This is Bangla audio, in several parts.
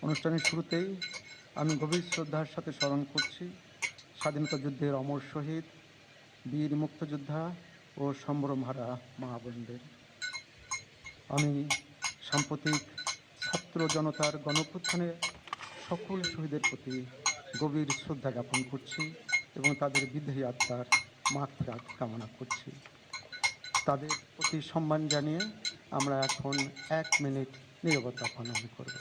অনুষ্ঠানের শুরুতেই আমি গভীর শ্রদ্ধার সাথে স্মরণ করছি স্বাধীনতা যুদ্ধের অমর শহীদ, বীর মুক্তিযোদ্ধা ও সম্ভ্রমহারা মা বোনদের। আমি সাম্প্রতিক ছাত্র জনতার গণঅভ্যুত্থানে সকল শহীদের প্রতি গভীর শ্রদ্ধা জ্ঞাপন করছি এবং তাদের বিদেহী আত্মার মাগফিরাত কামনা করছি। তাদের প্রতি সম্মান জানিয়ে আমরা এখন 1 মিনিট নীরবতা পালন করব।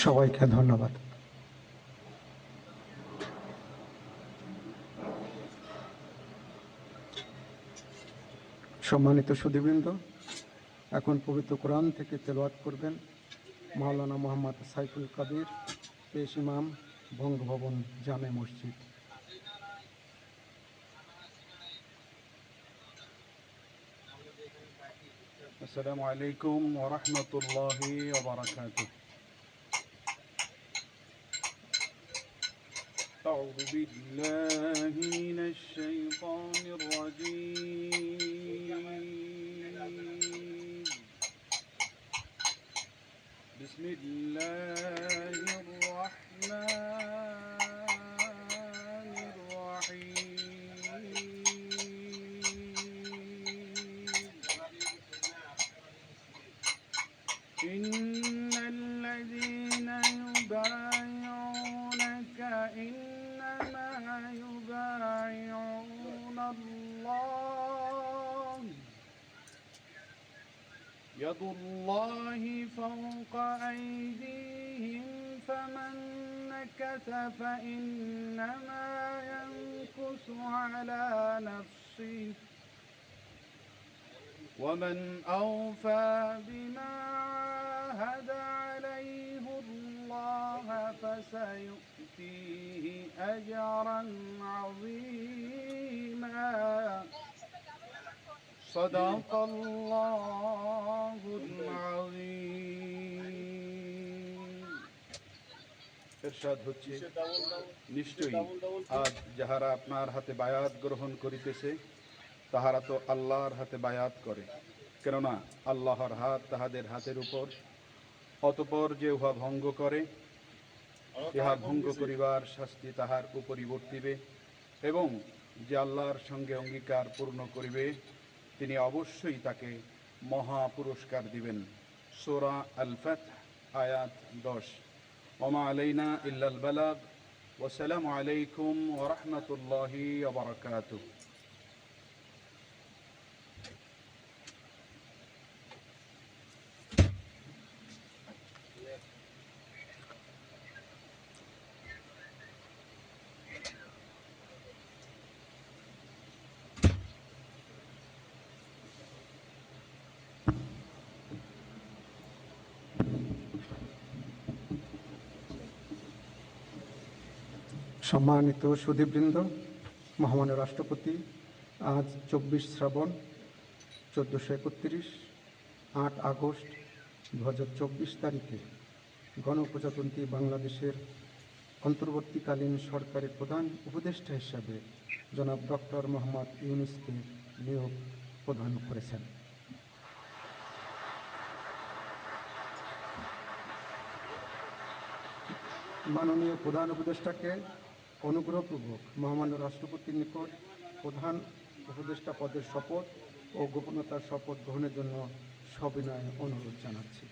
সবাইকে ধন্যবাদ। সম্মানিত সুধীবৃন্দ, এখন পবিত্র কোরআন থেকে তেলাওয়াত করবেন মাওলানা মোহাম্মদ সাইফুল কবির, পেশ ইমাম, বঙ্গভবন জামে মসজিদ। আসসালামু আলাইকুম ওয়া রাহমাতুল্লাহি ওয়া বারাকাতুহু। أعوذ بالله من الشيطان الرجيم. بسم الله الرحمن الرحيم. إن الذين يبايعونك إنما يبايعون الله يد الله فوق أيديهم فمن نكث فإنما ينكث على نفسه ومن أوفى بما عاهد عليه الله فسيؤتيه أجرا عظيما. صدق الله العظيم. ইরশাদ হচ্ছে, নিশ্চয়ই আজ যাহারা আপনার হাতে বায়াত গ্রহণ করিতেছে তাহারা তো আল্লাহর হাতে বায়াত করে, কেননা আল্লাহর হাত তাহাদের হাতের উপর। অতঃপর যে উহা ভঙ্গ করে, ইহা ভঙ্গ করিবার শাস্তি তাহার উপরই বর্তিবে, এবং যে আল্লাহর সঙ্গে অঙ্গীকার পূর্ণ করিবে তিনি অবশ্যই তাকে মহা পুরস্কার দিবেন। সূরা আল ফাতহ আয়াত 10। ওমা আলাইনা ইল্লাল বালাগ। ওয়াসসালামু আলাইকুম ওয়া রাহমাতুল্লাহি ওয়া বারাকাতুহু। সম্মানিত সুধীবৃন্দ, মহামান্য রাষ্ট্রপতি আজ 24 শ্রাবণ 1431 8 আগস্ট 2024 তারিখে গণপ্রজাতন্ত্রী বাংলাদেশের অন্তর্বর্তীকালীন সরকারের প্রধান উপদেষ্টা হিসাবে জনাব ডক্টর মোহাম্মদ ইউনূসকে নিয়োগ প্রদান করেছেন। মাননীয় প্রধান উপদেষ্টাকে অনুগ্রহপূর্বক মহামান্য রাষ্ট্রপতির নিকট প্রধান উপদেষ্টা পদের শপথ ও গোপনতার শপথ গ্রহণের জন্য সবিনয় অনুরোধ জানাচ্ছি।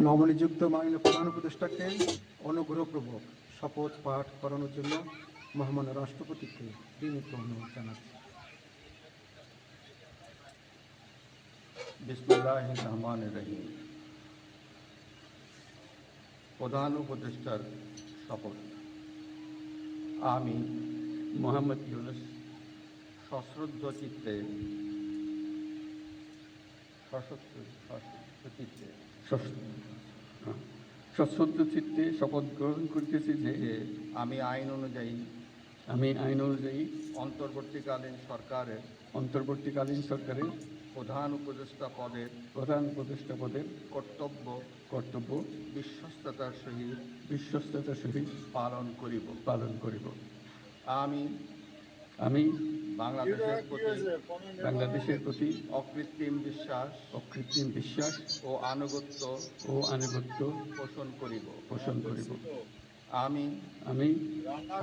নবনিযুক্ত মাননীয় প্রধান উপদেষ্টাকে অনুগ্রহপূর্বক শপথ পাঠ করানোর জন্য মহামান্য রাষ্ট্রপতিকে বিনীত অনুরোধ জানাচ্ছি। বিসমিল্লাহির রহমানির রহিম। প্রধান উপদেষ্টার শপথ। আমি মোহাম্মদ ইউনুস সশ্রদ্ধ চিত্তে সশ্রদ্ধ চিত্তে শপথ গ্রহণ করিতেছি যে আমি আইন অনুযায়ী অন্তর্বর্তীকালীন সরকারের প্রধান উপদেষ্টা পদের কর্তব্য বিশ্বস্ততার সহিত পালন করিব। আমি বাংলাদেশের প্রতি অকৃত্রিম বিশ্বাস ও আনুগত্য পোষণ করিব। আমি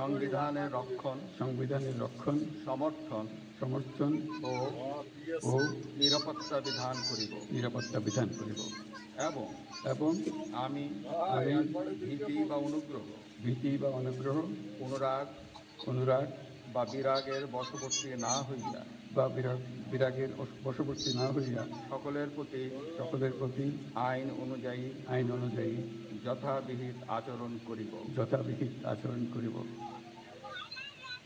সংবিধানের রক্ষণ, সমর্থন ও নিরাপত্তা বিধান করিব এবং আমি ভীতি বা অনুগ্রহ অনুরাগ বা বিরাগের বশবর্তী না হইয়া সকলের প্রতি আইন অনুযায়ী যথাবিহিত আচরণ করিব।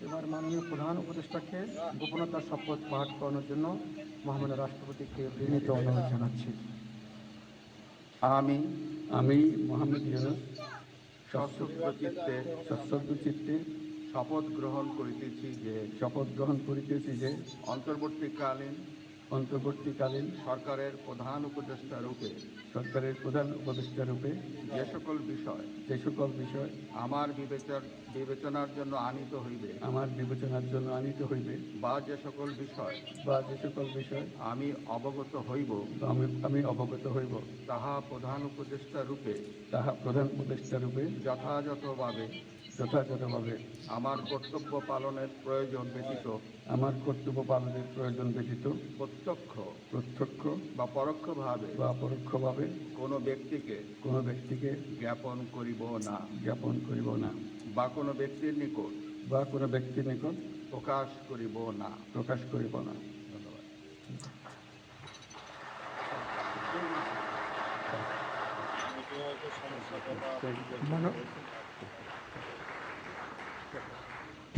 এবার মাননীয় প্রধান উপদেষ্টাকে গোপনতার শপথ পাঠ করানোর জন্য মহামান্য রাষ্ট্রপতিকে বিনীত অনুরোধ জানাচ্ছি। আমি মোহাম্মদ ইউনুস সশ্রদ্ধ চিত্তে শপথ গ্রহণ করিতেছি যে অন্তর্বর্তীকালীন সরকারের প্রধান উপদেষ্টা রূপে যে সকল বিষয় আমার বিবেচনার জন্য আনিত হইবে বা যে সকল বিষয় আমি অবগত হইব তাহা প্রধান উপদেষ্টা রূপে যথাযথভাবে আমার কর্তব্য পালনের প্রয়োজন ব্যতীত প্রত্যক্ষ বা পরোক্ষভাবে কোনো ব্যক্তিকে জ্ঞাপন করিব না বা কোনো ব্যক্তির নিকট প্রকাশ করিব না। ধন্যবাদ।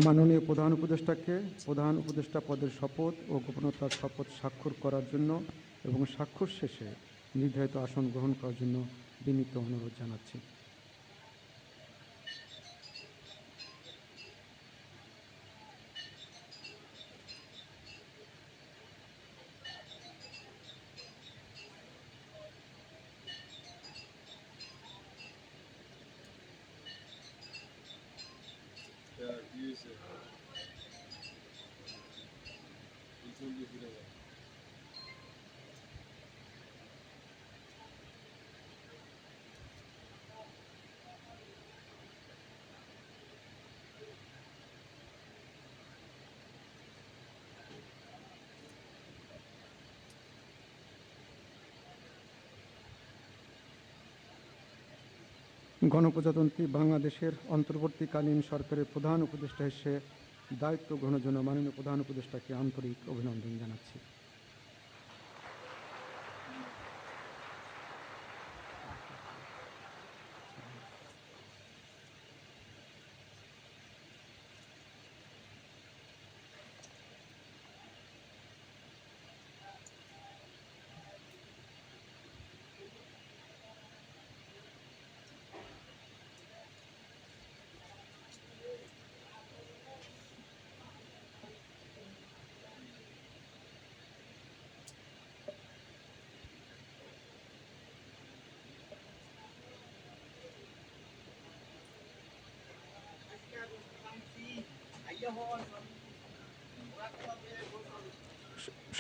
মাননীয় প্রধান উপদেষ্টাকে প্রধান উপদেষ্টা পদের শপথ ও গোপনতার শপথ স্বাক্ষর করার জন্য এবং স্বাক্ষর শেষে নির্ধারিত আসন গ্রহণ করার জন্য বিনীত অনুরোধ জানাচ্ছি। গণপ্রজাতন্ত্রী বাংলাদেশের অন্তর্বর্তীকালীন সরকারের প্রধান উপদেষ্টা হিসেবে দায়িত্ব গ্রহণের জন্য মাননীয় প্রধান উপদেষ্টাকে আন্তরিক অভিনন্দন জানাচ্ছি।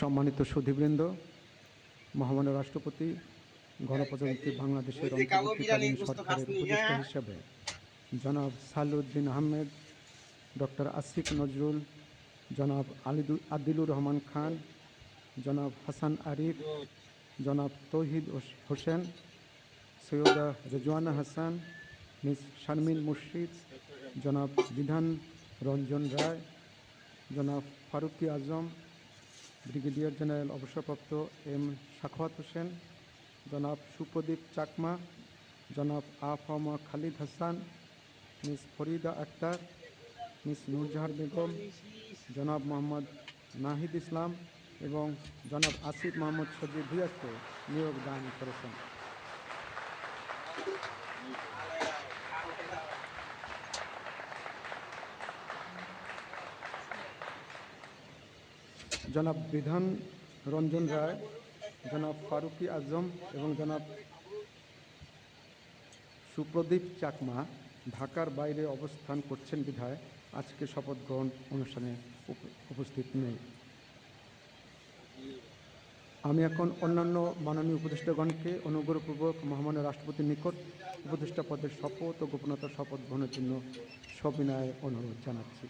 সম্মানিত সুধীবৃন্দ, মহামান্য রাষ্ট্রপতি গণপ্রজাতন্ত্রী বাংলাদেশের অন্তর্বর্তীকালীন সরকারের উপদেষ্টা হিসেবে জনাব সালেউদ্দিন আহমেদ, ডক্টর আসিফ নজরুল, জনাব আদিলুর রহমান খান, জনাব হাসান আরিফ, জনাব তৌহিদ হোসেন, সৈয়দা রেজওয়ানা হাসান, মিস শারমিন মুর্শিদ, জনাব বিধান রঞ্জন রায়, জনাব ফারুকি আজম, ব্রিগেডিয়ার জেনারেল অবসরপ্রাপ্ত এম সাখাওয়াত হোসেন, জনাব সুপ্রদীপ চাকমা, জনাব আফামা খালিদ হাসান, মিস ফরিদা আক্তার, মিস নূরজাহান বেগম, জনাব মোহাম্মদ নাহিদ ইসলাম এবং জনাব আসিফ মোহাম্মদ সজিব ভুঁইয়াকে নিয়োগ দান করেছেন। জনাব বিধান রঞ্জন রায়, জনাব ফারুকি আজম এবং জনাব সুপ্রদীপ চাকমা ঢাকার বাইরে অবস্থান করছেন বিধায় আজকে শপথ গ্রহণ অনুষ্ঠানে উপস্থিত নেই। আমি এখন অন্যান্য মাননীয় উপদেষ্টাগণকে অনুগ্রহপূর্বক মহামান্য রাষ্ট্রপতির নিকট উপদেষ্টা পদের শপথ ও গোপনতার শপথ গ্রহণের জন্য সবিনয়ে অনুরোধ জানাচ্ছি।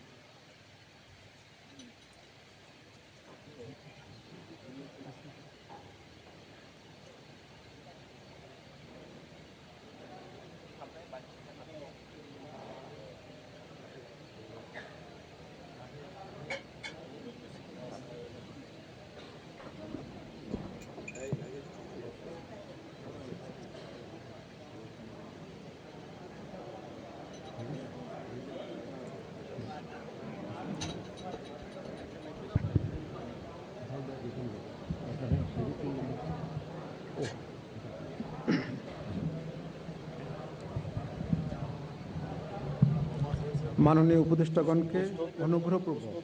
মাননীয় উপদেষ্টাগণকে অনুগ্রহপূর্বক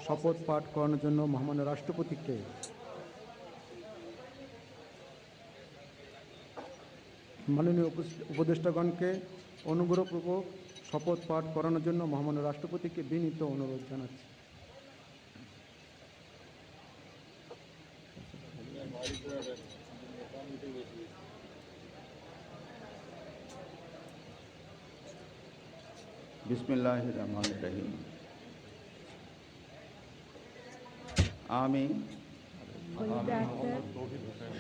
শপথ পাঠ করানোর জন্য মহামান্য রাষ্ট্রপতিকে শপথ পাঠ করানোর জন্য মহামান্য রাষ্ট্রপতিকে বিনীত অনুরোধ জানাচ্ছি। বিসমিল্লাহির রহমানির রহিম। আমি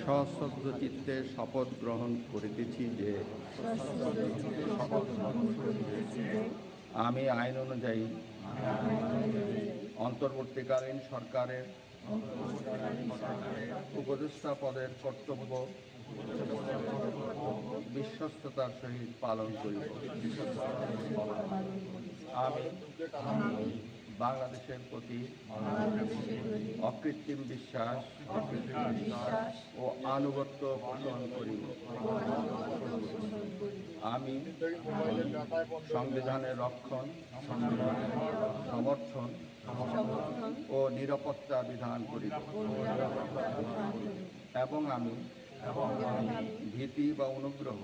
সশ্রদ্ধ চিত্তে শপথ গ্রহণ করিতেছি যে আমি আইন অনুযায়ী অন্তর্বর্তীকালীন সরকারের উপদেষ্টা পদের কর্তব্য বিশ্বস্ততার সহিত পালন করিব। আমি বাংলাদেশের প্রতি অকৃত্রিম বিশ্বাস ও আনুগত্য পোষণ করিব। আমি সংবিধানের রক্ষণ, সমর্থন ও নিরাপত্তা বিধান করিব এবং আমি ভীতি বা অনুগ্রহ,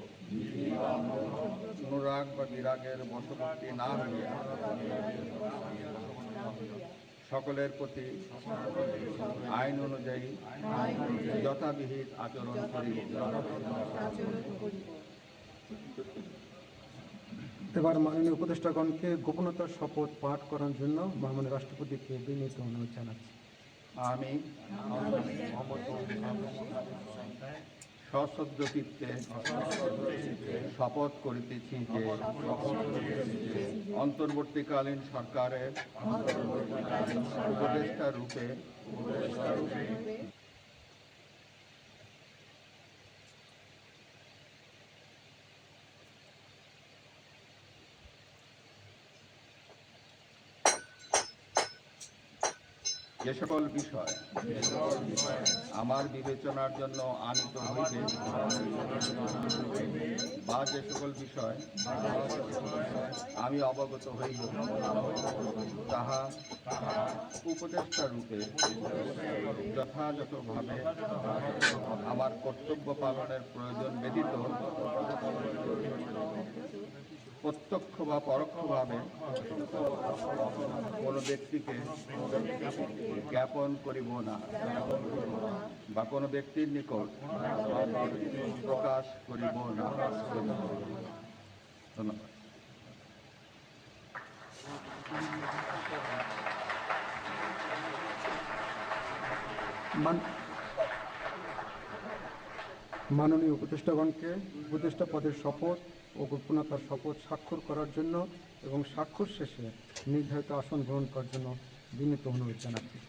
অনুরাগ বা বিরাগের বশবর্তী না হইয়া সকলের প্রতি আইন অনুযায়ী যথাবিহিত আচরণ করিব। এবার মাননীয় উপদেষ্টাগণকে গোপনতার শপথ পাঠ করার জন্য মহামান্য রাষ্ট্রপতিকে বিনীত অনুরোধ জানাচ্ছি। আমি সশ্রদ্ধ চিত্তে শপথ করিতেছি যে অন্তর্বর্তীকালীন সরকারের উপদেষ্টা রূপে যে সকল বিষয় আমার বিবেচনার জন্য আনিত হইবে বা যে সকল বিষয় আমি অবগত হইব তাহা উপদেষ্টা রূপে যথাযথভাবে আমার কর্তব্য পালনের প্রয়োজন ব্যতীত প্রত্যক্ষ বা পরোক্ষভাবে কোনো ব্যক্তিকে জ্ঞাপন করিব না বা কোনো ব্যক্তির নিকট প্রকাশ করিব না। ধন্যবাদ। মাননীয় উপদেষ্টাগণকে উপদেষ্টা পদের শপথ ও গোপনীয়তার শপথ স্বাক্ষর করার জন্য এবং স্বাক্ষর শেষে নির্ধারিত আসন গ্রহণ করার জন্য বিনীত অনুরোধ জানাচ্ছি।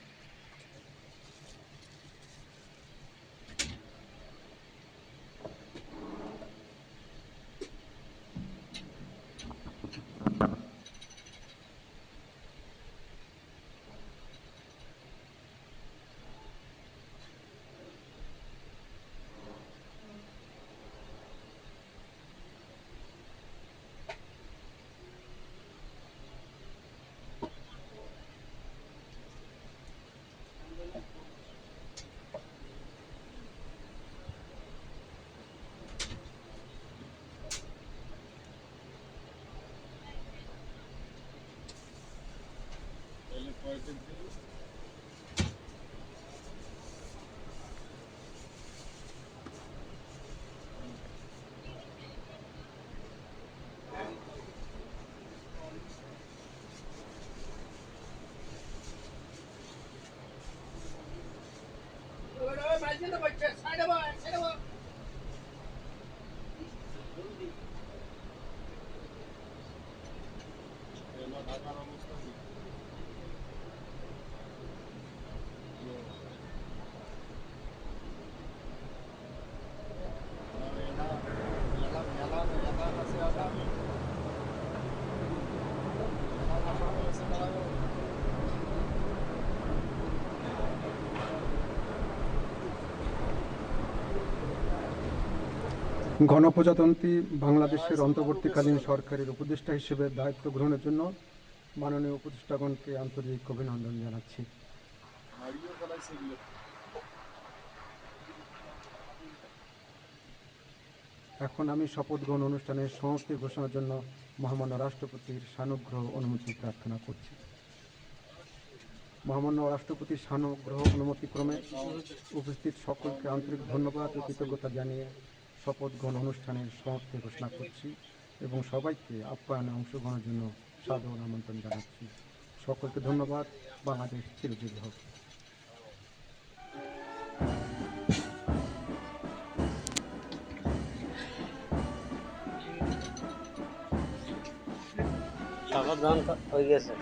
গণপ্রজাতন্ত্রী বাংলাদেশের অন্তর্বর্তীকালীন সরকারের উপদেষ্টা হিসেবে দায়িত্ব গ্রহণের জন্য মাননীয় উপদেষ্টাগণকে আন্তরিক অভিনন্দন জানাচ্ছি। এখন আমি শপথ গ্রহণ অনুষ্ঠানের সমাপ্তি ঘোষণার জন্য মহামান্য রাষ্ট্রপতির সানুগ্রহ অনুমতি প্রার্থনা করছি। মহামান্য রাষ্ট্রপতির সানুগ্রহ অনুমতিক্রমে উপস্থিত সকলকে আন্তরিক ধন্যবাদ ও কৃতজ্ঞতা জানিয়ে শপথ গ্রহণ অনুষ্ঠানের সমাপ্তি ঘোষণা করছি এবং সবাইকে আপ্যায়নে অংশগ্রহণের জন্য সাদর আমন্ত্রণ জানাচ্ছি। সকলকে ধন্যবাদ। বাংলাদেশ চিরজীবী হোক। শপথ গ্রহণ হয়ে গেছে।